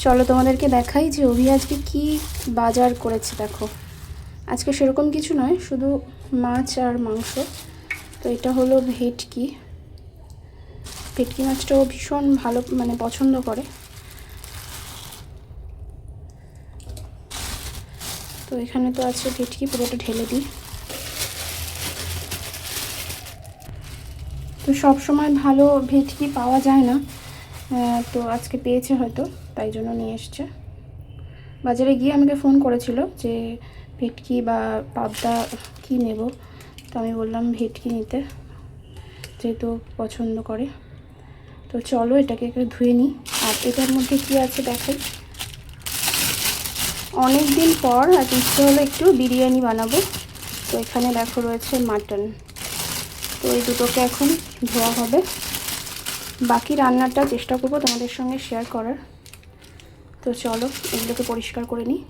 চলো তোমাদেরকে দেখাই যে অভি আজকে কী বাজার করেছে। দেখো, আজকে সেরকম কিছু নয়, শুধু মাছ আর মাংস। তো এটা হলো ভেটকি। ভেটকি মাছটাও ভীষণ ভালো মানে পছন্দ করে। তো এখানে তো আছে ভেটকি, পুরোটা ঢেলে দিই। তো সব সময় ভালো ভেটকি পাওয়া যায় না, তো আজকে পেয়েছে হয়তো, তাই জন্য নিয়ে এসছে। বাজারে গিয়ে আমাকে ফোন করেছিল যে ভেটকি বা পাবদা কী নেব, তো আমি বললাম ভেটকি নিতে, যেহেতু পছন্দ করে। তো চলো এটাকে একটু ধুয়ে নিই। আর এটার মধ্যে কী আছে দেখাই। অনেক দিন পর আজ ইচ্ছে হলো একটু বিরিয়ানি বানাবো, তো এখানে দেখো রয়েছে মাটন। তো এই দুটোকে এখন ধোয়া হবে। বাকি রান্নাটা চেষ্টা করবো তোমাদের সঙ্গে শেয়ার করার। তো চলো এগুলোকে পরিষ্কার করে নিই।